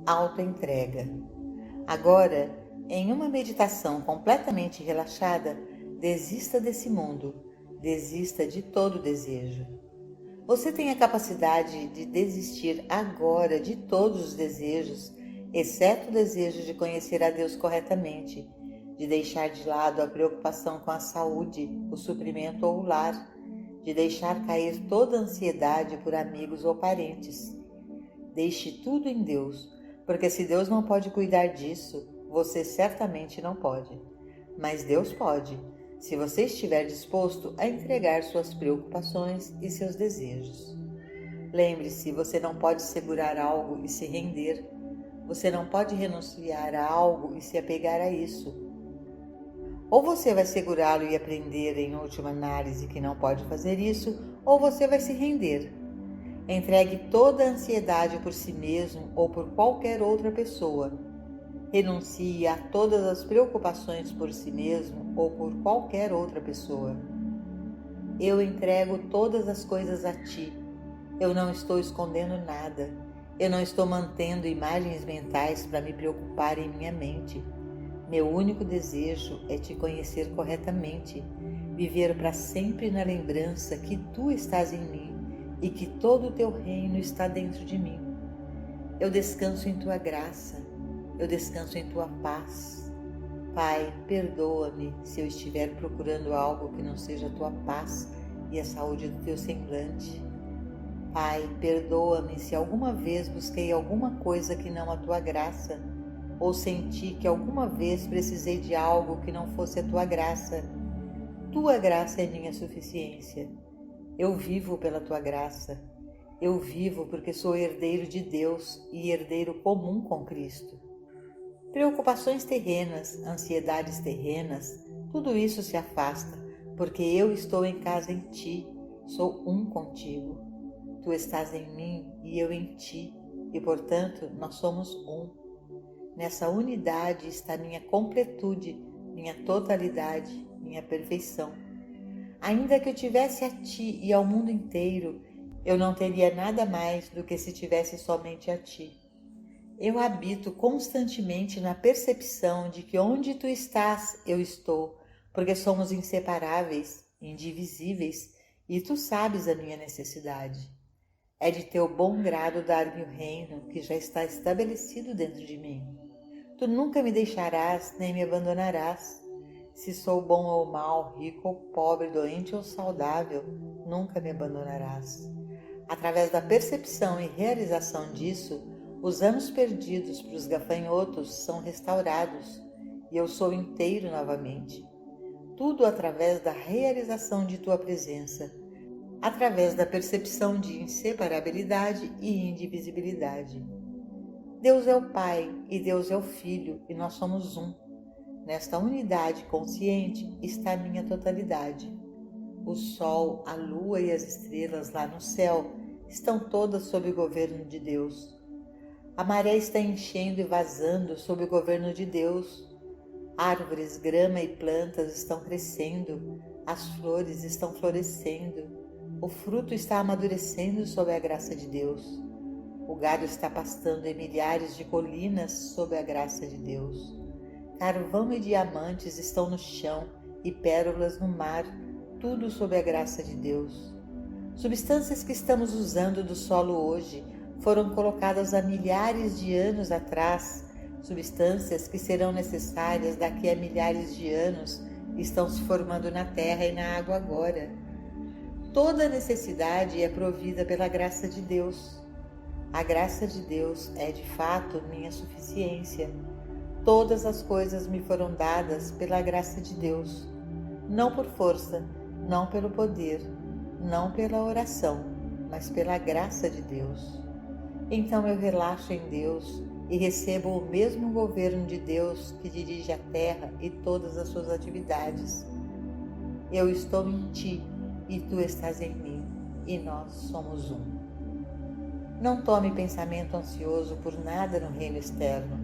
Autoentrega. Agora, em uma meditação completamente relaxada, desista desse mundo, desista de todo desejo. Você tem a capacidade de desistir agora de todos os desejos, exceto o desejo de conhecer a Deus corretamente, de deixar de lado a preocupação com a saúde, o suprimento ou o lar, de deixar cair toda a ansiedade por amigos ou parentes. Deixe tudo em Deus, porque se Deus não pode cuidar disso, você certamente não pode. Mas Deus pode, se você estiver disposto a entregar suas preocupações e seus desejos. Lembre-se, você não pode segurar algo e se render. Você não pode renunciar a algo e se apegar a isso. Ou você vai segurá-lo e aprender, em última análise, que não pode fazer isso, ou você vai se render. Entregue toda a ansiedade por si mesmo ou por qualquer outra pessoa. Renuncie a todas as preocupações por si mesmo ou por qualquer outra pessoa. Eu entrego todas as coisas a ti. Eu não estou escondendo nada. Eu não estou mantendo imagens mentais para me preocupar em minha mente. Meu único desejo é te conhecer corretamente, viver para sempre na lembrança que tu estás em mim e que todo o teu reino está dentro de mim. Eu descanso em tua graça, eu descanso em tua paz. Pai, perdoa-me se eu estiver procurando algo que não seja a tua paz e a saúde do teu semblante. Pai, perdoa-me se alguma vez busquei alguma coisa que não a tua graça, ou senti que alguma vez precisei de algo que não fosse a tua graça. Tua graça é minha suficiência. Eu vivo pela tua graça. Eu vivo porque sou herdeiro de Deus e herdeiro comum com Cristo. Preocupações terrenas, ansiedades terrenas, tudo isso se afasta, porque eu estou em casa em ti, sou um contigo. Tu estás em mim e eu em ti, e portanto nós somos um. Nessa unidade está minha completude, minha totalidade, minha perfeição. Ainda que eu tivesse a ti e ao mundo inteiro, eu não teria nada mais do que se tivesse somente a ti. Eu habito constantemente na percepção de que onde tu estás, eu estou, porque somos inseparáveis, indivisíveis, e tu sabes a minha necessidade. É de teu bom grado dar-me o reino que já está estabelecido dentro de mim. Tu nunca me deixarás nem me abandonarás. Se sou bom ou mal, rico ou pobre, doente ou saudável, nunca me abandonarás. Através da percepção e realização disso, os anos perdidos para os gafanhotos são restaurados e eu sou inteiro novamente. Tudo através da realização de tua presença, através da percepção de inseparabilidade e indivisibilidade. Deus é o Pai e Deus é o Filho e nós somos um. Nesta unidade consciente está a minha totalidade. O Sol, a Lua e as estrelas lá no céu estão todas sob o governo de Deus. A maré está enchendo e vazando sob o governo de Deus. Árvores, grama e plantas estão crescendo, as flores estão florescendo, o fruto está amadurecendo sob a graça de Deus. O gado está pastando em milhares de colinas sob a graça de Deus. Carvão e diamantes estão no chão e pérolas no mar, tudo sob a graça de Deus. Substâncias que estamos usando do solo hoje foram colocadas há milhares de anos atrás. Substâncias que serão necessárias daqui a milhares de anos estão se formando na terra e na água agora. Toda necessidade é provida pela graça de Deus. A graça de Deus é de fato minha suficiência. Todas as coisas me foram dadas pela graça de Deus, não por força, não pelo poder, não pela oração, mas pela graça de Deus. Então eu relaxo em Deus e recebo o mesmo governo de Deus que dirige a terra e todas as suas atividades. Eu estou em ti e tu estás em mim, e nós somos um. Não tome pensamento ansioso por nada no reino externo.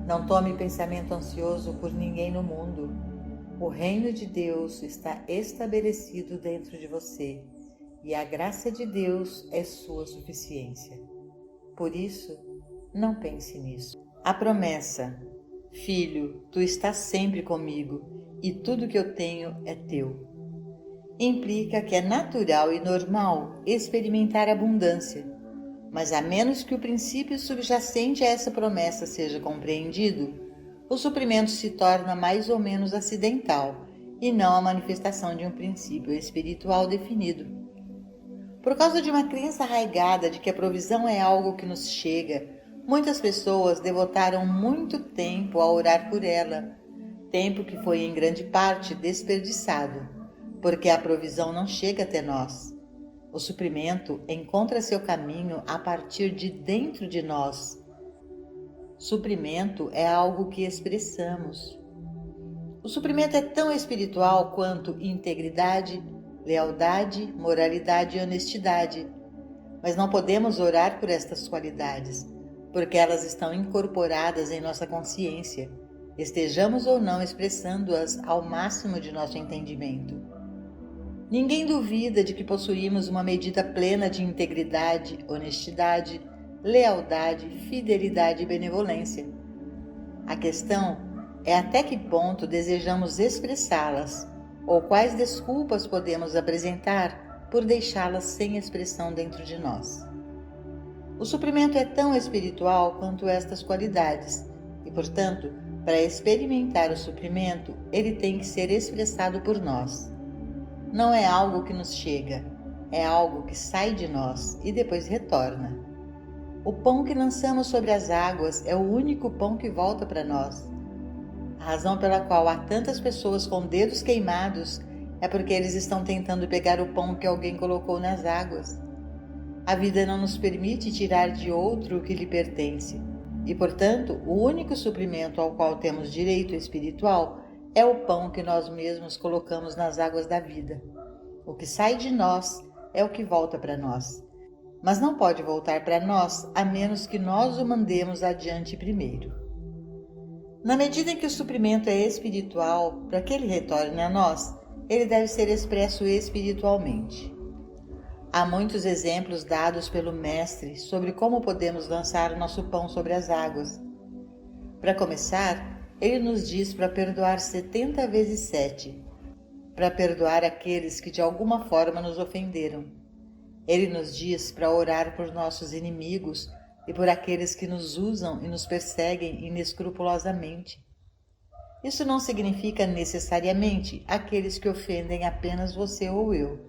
Não tome pensamento ansioso por ninguém no mundo. O reino de Deus está estabelecido dentro de você e a graça de Deus é sua suficiência. Por isso, Não pense nisso. A promessa, filho, tu estás sempre comigo e tudo que eu tenho é teu, implica que é natural e normal experimentar abundância, mas a menos que o princípio subjacente a essa promessa seja compreendido, o suprimento se torna mais ou menos acidental e não a manifestação de um princípio espiritual definido. Por causa de uma crença arraigada de que a provisão é algo que nos chega, muitas pessoas devotaram muito tempo a orar por ela, tempo que foi em grande parte desperdiçado, porque a provisão não chega até nós. O suprimento encontra seu caminho a partir de dentro de nós. Suprimento é algo que expressamos. O suprimento é tão espiritual quanto integridade, lealdade, moralidade e honestidade. Mas não podemos orar por estas qualidades, porque elas estão incorporadas em nossa consciência, estejamos ou não expressando-as ao máximo de nosso entendimento. Ninguém duvida de que possuímos uma medida plena de integridade, honestidade, lealdade, fidelidade e benevolência. A questão é até que ponto desejamos expressá-las, ou quais desculpas podemos apresentar por deixá-las sem expressão dentro de nós. O suprimento é tão espiritual quanto estas qualidades, e, portanto, para experimentar o suprimento, ele tem que ser expressado por nós. Não é algo que nos chega, é algo que sai de nós e depois retorna. O pão que lançamos sobre as águas é o único pão que volta para nós. A razão pela qual há tantas pessoas com dedos queimados é porque eles estão tentando pegar o pão que alguém colocou nas águas. A vida não nos permite tirar de outro o que lhe pertence, e, portanto, o único suprimento ao qual temos direito espiritual é o pão que nós mesmos colocamos nas águas da vida. O que sai de nós é o que volta para nós, mas não pode voltar para nós a menos que nós o mandemos adiante primeiro. Na medida em que o suprimento é espiritual, para que ele retorne a nós, ele deve ser expresso espiritualmente. Há muitos exemplos dados pelo Mestre sobre como podemos lançar o nosso pão sobre as águas. Para começar, ele nos diz para perdoar 70 vezes 7, para perdoar aqueles que de alguma forma nos ofenderam. Ele nos diz para orar por nossos inimigos e por aqueles que nos usam e nos perseguem inescrupulosamente. Isso não significa necessariamente aqueles que ofendem apenas você ou eu.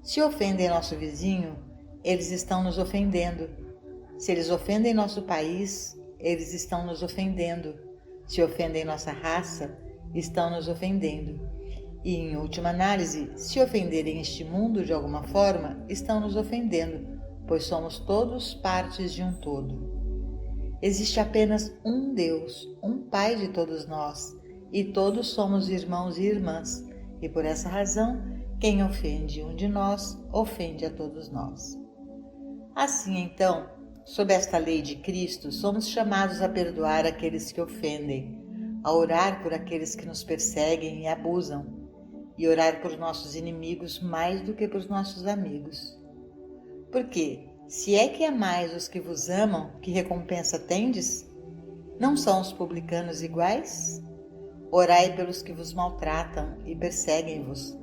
Se ofendem nosso vizinho, eles estão nos ofendendo. Se eles ofendem nosso país, eles estão nos ofendendo. Se ofendem nossa raça, estão nos ofendendo. E, em última análise, se ofenderem este mundo de alguma forma, estão nos ofendendo, pois somos todos partes de um todo. Existe apenas um Deus, um Pai de todos nós, e todos somos irmãos e irmãs, e por essa razão, quem ofende um de nós, ofende a todos nós. Assim, então, sob esta lei de Cristo, somos chamados a perdoar aqueles que ofendem, a orar por aqueles que nos perseguem e abusam, e orar por nossos inimigos mais do que por nossos amigos. Porque, se é que amais os que vos amam, que recompensa tendes? Não são os publicanos iguais? Orai pelos que vos maltratam e perseguem-vos,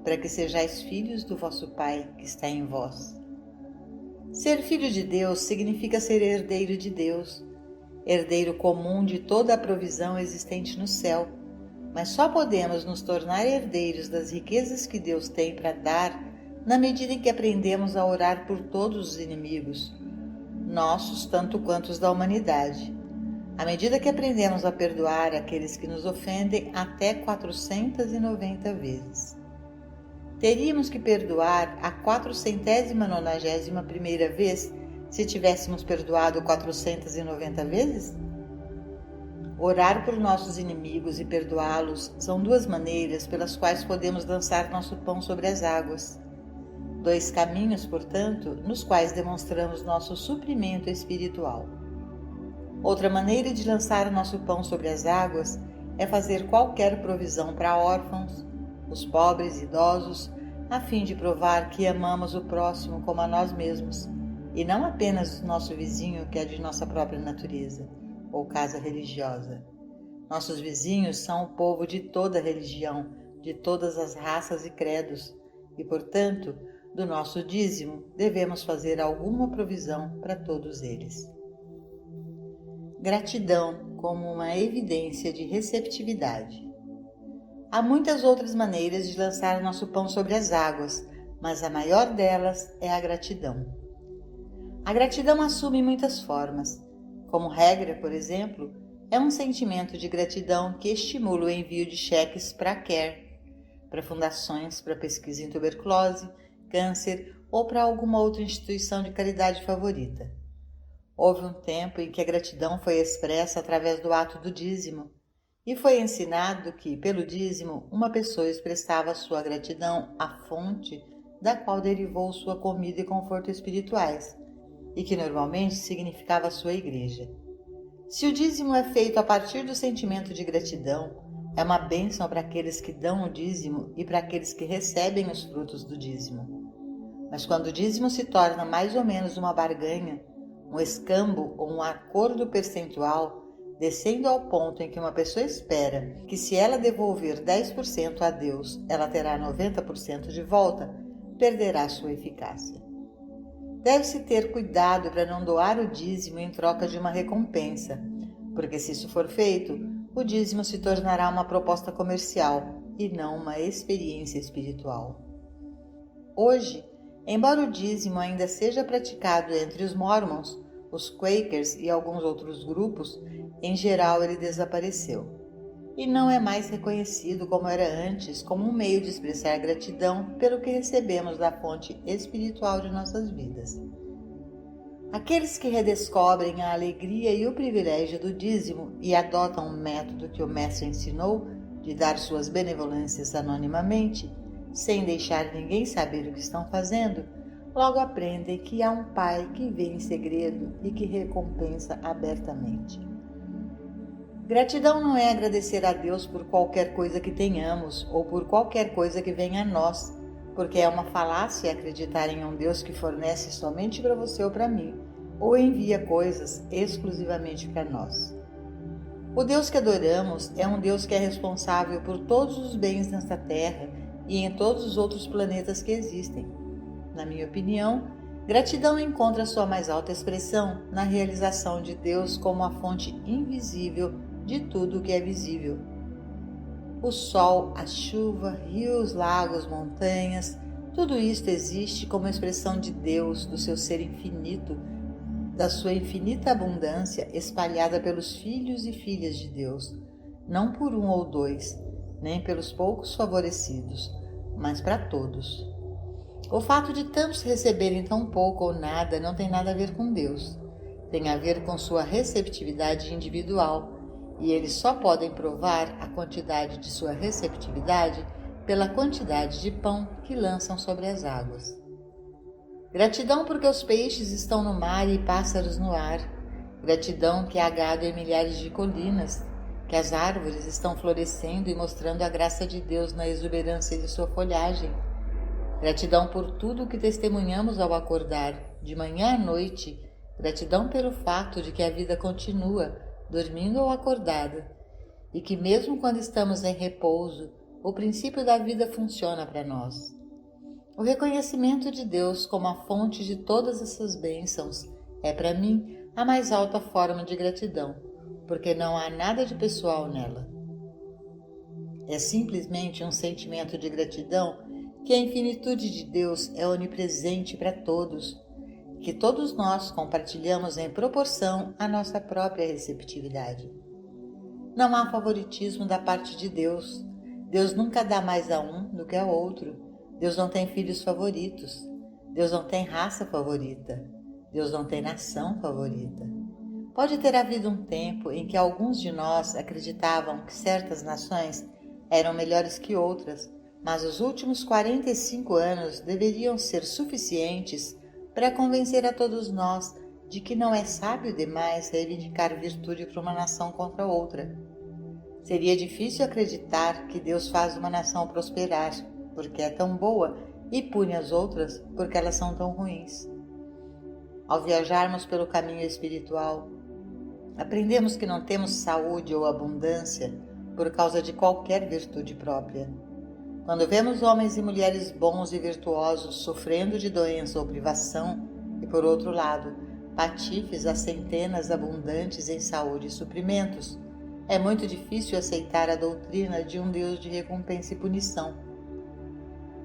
para que sejais filhos do vosso Pai que está em vós. Ser filho de Deus significa ser herdeiro de Deus, herdeiro comum de toda a provisão existente no céu, mas só podemos nos tornar herdeiros das riquezas que Deus tem para dar na medida em que aprendemos a orar por todos os inimigos, nossos tanto quanto os da humanidade, à medida que aprendemos a perdoar aqueles que nos ofendem até 490 vezes. Teríamos que perdoar a 491ª vez se tivéssemos perdoado 490 vezes? Orar por nossos inimigos e perdoá-los são duas maneiras pelas quais podemos lançar nosso pão sobre as águas. Dois caminhos, portanto, nos quais demonstramos nosso suprimento espiritual. Outra maneira de lançar o nosso pão sobre as águas é fazer qualquer provisão para órfãos, os pobres e idosos, a fim de provar que amamos o próximo como a nós mesmos, e não apenas do nosso vizinho, que é de nossa própria natureza ou casa religiosa. Nossos vizinhos são o povo de toda religião, de todas as raças e credos, e, portanto, do nosso dízimo devemos fazer alguma provisão para todos eles. Gratidão como uma evidência de receptividade. Há muitas outras maneiras de lançar nosso pão sobre as águas, mas a maior delas é a gratidão. A gratidão assume muitas formas. Como regra, por exemplo, é um sentimento de gratidão que estimula o envio de cheques para a CARE, para fundações para pesquisa em tuberculose, câncer ou para alguma outra instituição de caridade favorita. Houve um tempo em que a gratidão foi expressa através do ato do dízimo, e foi ensinado que, pelo dízimo, uma pessoa expressava sua gratidão à fonte da qual derivou sua comida e conforto espirituais, e que normalmente significava a sua igreja. Se o dízimo é feito a partir do sentimento de gratidão, é uma bênção para aqueles que dão o dízimo e para aqueles que recebem os frutos do dízimo. Mas quando o dízimo se torna mais ou menos uma barganha, um escambo ou um acordo percentual, descendo ao ponto em que uma pessoa espera que, se ela devolver 10% a Deus, ela terá 90% de volta, perderá sua eficácia. Deve-se ter cuidado para não doar o dízimo em troca de uma recompensa, porque se isso for feito, o dízimo se tornará uma proposta comercial e não uma experiência espiritual. Hoje, embora o dízimo ainda seja praticado entre os Mormons, os Quakers e alguns outros grupos, em geral ele desapareceu e não é mais reconhecido como era antes como um meio de expressar gratidão pelo que recebemos da fonte espiritual de nossas vidas. Aqueles que redescobrem a alegria e o privilégio do dízimo e adotam o método que o mestre ensinou de dar suas benevolências anonimamente, sem deixar ninguém saber o que estão fazendo, logo aprendem que há um Pai que vê em segredo e que recompensa abertamente. Gratidão não é agradecer a Deus por qualquer coisa que tenhamos ou por qualquer coisa que venha a nós, porque é uma falácia acreditar em um Deus que fornece somente para você ou para mim, ou envia coisas exclusivamente para nós. O Deus que adoramos é um Deus que é responsável por todos os bens nesta terra e em todos os outros planetas que existem. Na minha opinião, gratidão encontra sua mais alta expressão na realização de Deus como a fonte invisível de tudo o que é visível. O sol, a chuva, rios, lagos, montanhas, tudo isto existe como expressão de Deus, do seu ser infinito, da sua infinita abundância espalhada pelos filhos e filhas de Deus, não por um ou dois, nem pelos poucos favorecidos, mas para todos. O fato de tantos receberem tão pouco ou nada não tem nada a ver com Deus, tem a ver com sua receptividade individual, e eles só podem provar a quantidade de sua receptividade pela quantidade de pão que lançam sobre as águas. Gratidão porque os peixes estão no mar e pássaros no ar. Gratidão que há gado em milhares de colinas, que as árvores estão florescendo e mostrando a graça de Deus na exuberância de sua folhagem. Gratidão por tudo o que testemunhamos ao acordar, de manhã à noite. Gratidão pelo fato de que a vida continua, dormindo ou acordada, e que mesmo quando estamos em repouso, o princípio da vida funciona para nós. O reconhecimento de Deus como a fonte de todas essas bênçãos é, para mim, a mais alta forma de gratidão, porque não há nada de pessoal nela. É simplesmente um sentimento de gratidão que a infinitude de Deus é onipresente para todos, que todos nós compartilhamos em proporção à nossa própria receptividade. Não há favoritismo da parte de Deus. Deus nunca dá mais a um do que a outro. Deus não tem filhos favoritos. Deus não tem raça favorita. Deus não tem nação favorita. Pode ter havido um tempo em que alguns de nós acreditavam que certas nações eram melhores que outras, mas os últimos 45 anos deveriam ser suficientes para convencer a todos nós de que não é sábio demais reivindicar virtude para uma nação contra outra. Seria difícil acreditar que Deus faz uma nação prosperar, porque é tão boa, e pune as outras porque elas são tão ruins. Ao viajarmos pelo caminho espiritual, aprendemos que não temos saúde ou abundância por causa de qualquer virtude própria. Quando vemos homens e mulheres bons e virtuosos sofrendo de doença ou privação, e por outro lado, patifes a centenas abundantes em saúde e suprimentos, é muito difícil aceitar a doutrina de um Deus de recompensa e punição.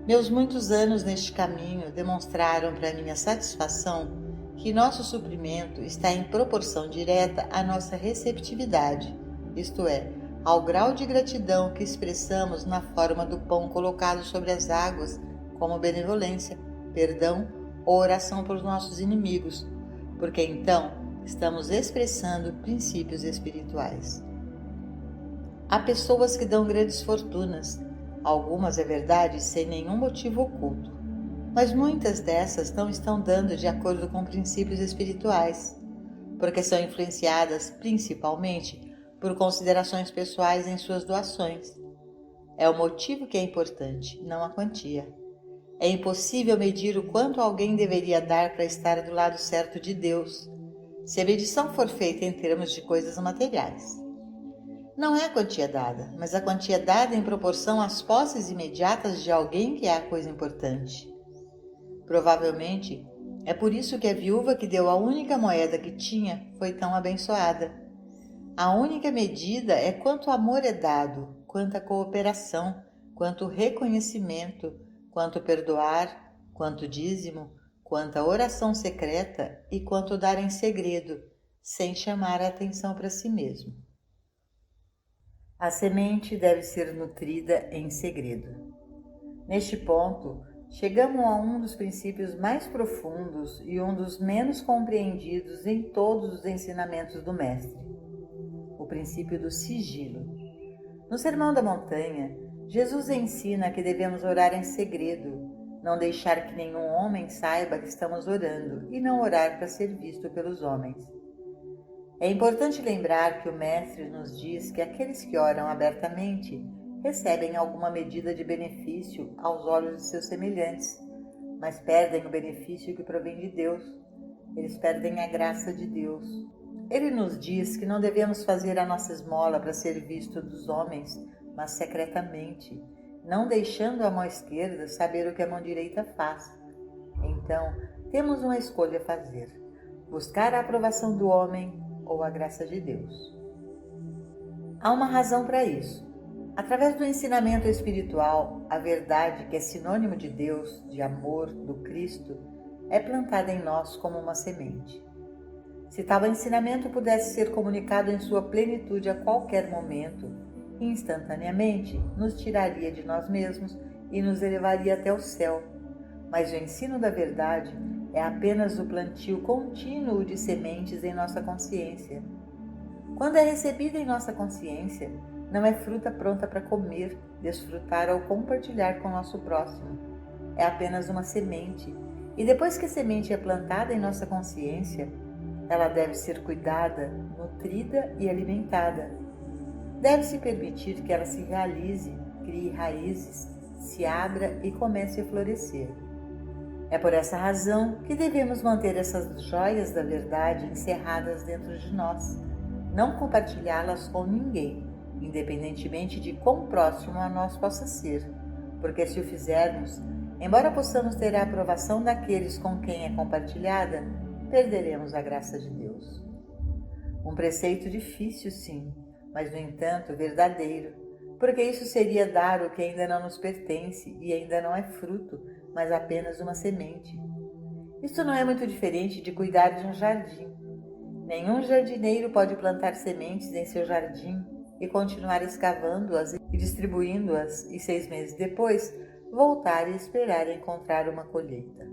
Meus muitos anos neste caminho demonstraram para minha satisfação que nosso suprimento está em proporção direta à nossa receptividade, isto é, ao grau de gratidão que expressamos na forma do pão colocado sobre as águas, como benevolência, perdão ou oração por nossos inimigos, porque então estamos expressando princípios espirituais. Há pessoas que dão grandes fortunas, algumas, é verdade, sem nenhum motivo oculto, mas muitas dessas não estão dando de acordo com princípios espirituais, porque são influenciadas principalmente por considerações pessoais em suas doações. É o motivo que é importante, não a quantia. É impossível medir o quanto alguém deveria dar para estar do lado certo de Deus, se a medição for feita em termos de coisas materiais. Não é a quantia dada, mas a quantia dada em proporção às posses imediatas de alguém que é a coisa importante. Provavelmente, é por isso que a viúva que deu a única moeda que tinha foi tão abençoada. A única medida é quanto amor é dado, quanta cooperação, quanto reconhecimento, quanto perdoar, quanto dízimo, quanta oração secreta e quanto dar em segredo, sem chamar a atenção para si mesmo. A semente deve ser nutrida em segredo. Neste ponto, chegamos a um dos princípios mais profundos e um dos menos compreendidos em todos os ensinamentos do Mestre, o princípio do sigilo. No Sermão da Montanha, Jesus ensina que devemos orar em segredo, não deixar que nenhum homem saiba que estamos orando e não orar para ser visto pelos homens. É importante lembrar que o Mestre nos diz que aqueles que oram abertamente recebem alguma medida de benefício aos olhos de seus semelhantes, mas perdem o benefício que provém de Deus. Eles perdem a graça de Deus. Ele nos diz que não devemos fazer a nossa esmola para ser visto dos homens, mas secretamente, não deixando a mão esquerda saber o que a mão direita faz. Então, temos uma escolha a fazer: buscar a aprovação do homem ou a graça de Deus. Há uma razão para isso. Através do ensinamento espiritual, a verdade, que é sinônimo de Deus, de amor, do Cristo, é plantada em nós como uma semente. Se tal ensinamento pudesse ser comunicado em sua plenitude a qualquer momento, instantaneamente nos tiraria de nós mesmos e nos elevaria até o céu. Mas o ensino da verdade é apenas o plantio contínuo de sementes em nossa consciência. Quando é recebida em nossa consciência, não é fruta pronta para comer, desfrutar ou compartilhar com o nosso próximo. É apenas uma semente, e depois que a semente é plantada em nossa consciência, ela deve ser cuidada, nutrida e alimentada. Deve-se permitir que ela se realize, crie raízes, se abra e comece a florescer. É por essa razão que devemos manter essas joias da verdade encerradas dentro de nós, não compartilhá-las com ninguém, independentemente de quão próximo a nós possa ser, porque se o fizermos, embora possamos ter a aprovação daqueles com quem é compartilhada, perderemos a graça de Deus. Um preceito difícil, sim, mas no entanto verdadeiro, porque isso seria dar o que ainda não nos pertence e ainda não é fruto, mas apenas uma semente. Isso não é muito diferente de cuidar de um jardim. Nenhum jardineiro pode plantar sementes em seu jardim e continuar escavando-as e distribuindo-as e 6 meses depois voltar e esperar encontrar uma colheita.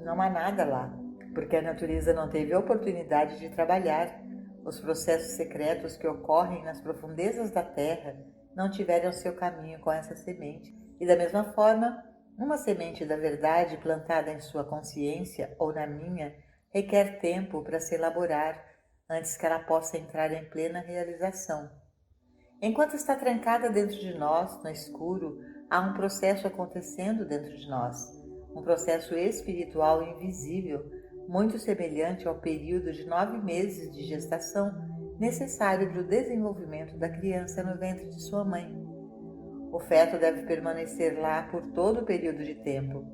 Não há nada lá, porque a natureza não teve oportunidade de trabalhar. Os processos secretos que ocorrem nas profundezas da terra não tiveram seu caminho com essa semente. E da mesma forma, uma semente da verdade plantada em sua consciência ou na minha requer tempo para se elaborar antes que ela possa entrar em plena realização. Enquanto está trancada dentro de nós, no escuro, há um processo acontecendo dentro de nós, um processo espiritual invisível, muito semelhante ao período de 9 meses de gestação necessário para o desenvolvimento da criança no ventre de sua mãe. O feto deve permanecer lá por todo o período de tempo.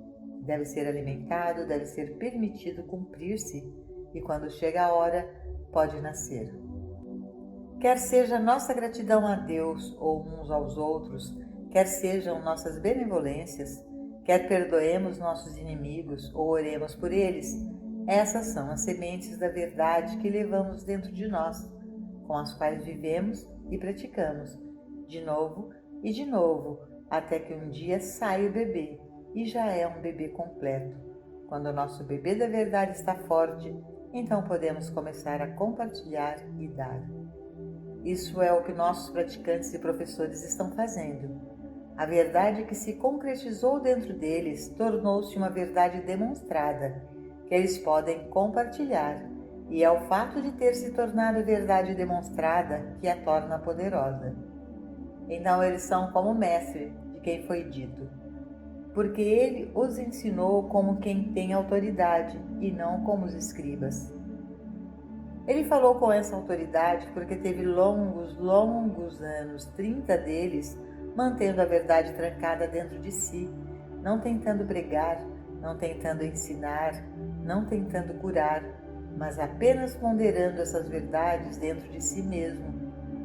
Deve ser alimentado, deve ser permitido cumprir-se e, quando chega a hora, pode nascer. Quer seja nossa gratidão a Deus ou uns aos outros, quer sejam nossas benevolências, quer perdoemos nossos inimigos ou oremos por eles, essas são as sementes da verdade que levamos dentro de nós, com as quais vivemos e praticamos, de novo e de novo, até que um dia sai o bebê e já é um bebê completo. Quando o nosso bebê da verdade está forte, então podemos começar a compartilhar e dar. Isso é o que nossos praticantes e professores estão fazendo. A verdade que se concretizou dentro deles tornou-se uma verdade demonstrada, que eles podem compartilhar, e é o fato de ter se tornado verdade demonstrada que a torna poderosa. Então eles são como o mestre de quem foi dito, porque ele os ensinou como quem tem autoridade e não como os escribas. Ele falou com essa autoridade porque teve longos anos, 30 deles, mantendo a verdade trancada dentro de si, não tentando pregar, não tentando ensinar, não tentando curar, mas apenas ponderando essas verdades dentro de si mesmo,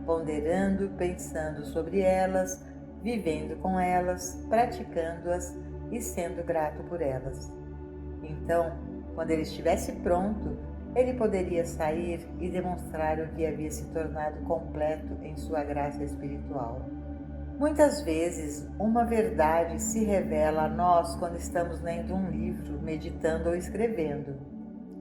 ponderando, pensando sobre elas, vivendo com elas, praticando-as e sendo grato por elas. Então, quando ele estivesse pronto, ele poderia sair e demonstrar o que havia se tornado completo em sua graça espiritual. Muitas vezes, uma verdade se revela a nós quando estamos lendo um livro, meditando ou escrevendo.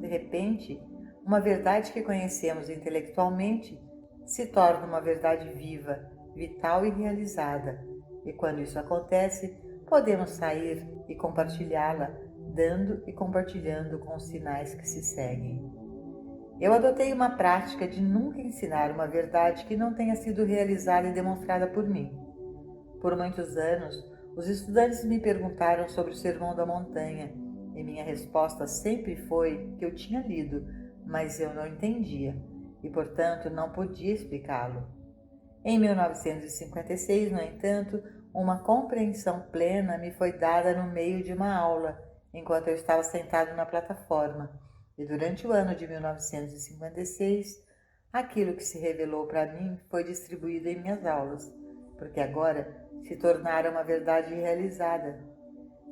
De repente, uma verdade que conhecemos intelectualmente se torna uma verdade viva, vital e realizada. E quando isso acontece, podemos sair e compartilhá-la, dando e compartilhando com os sinais que se seguem. Eu adotei uma prática de nunca ensinar uma verdade que não tenha sido realizada e demonstrada por mim. Por muitos anos, os estudantes me perguntaram sobre o Sermão da Montanha, e minha resposta sempre foi que eu tinha lido, mas eu não entendia, e portanto não podia explicá-lo. Em 1956, no entanto, uma compreensão plena me foi dada no meio de uma aula, enquanto eu estava sentado na plataforma, e durante o ano de 1956, aquilo que se revelou para mim foi distribuído em minhas aulas, porque agora se tornara uma verdade realizada.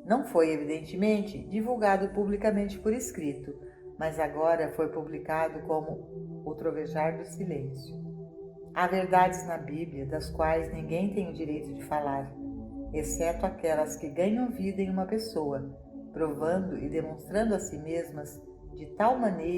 Não foi, evidentemente, divulgado publicamente por escrito, mas agora foi publicado como o trovejar do silêncio. Há verdades na Bíblia das quais ninguém tem o direito de falar, exceto aquelas que ganham vida em uma pessoa, provando e demonstrando a si mesmas de tal maneira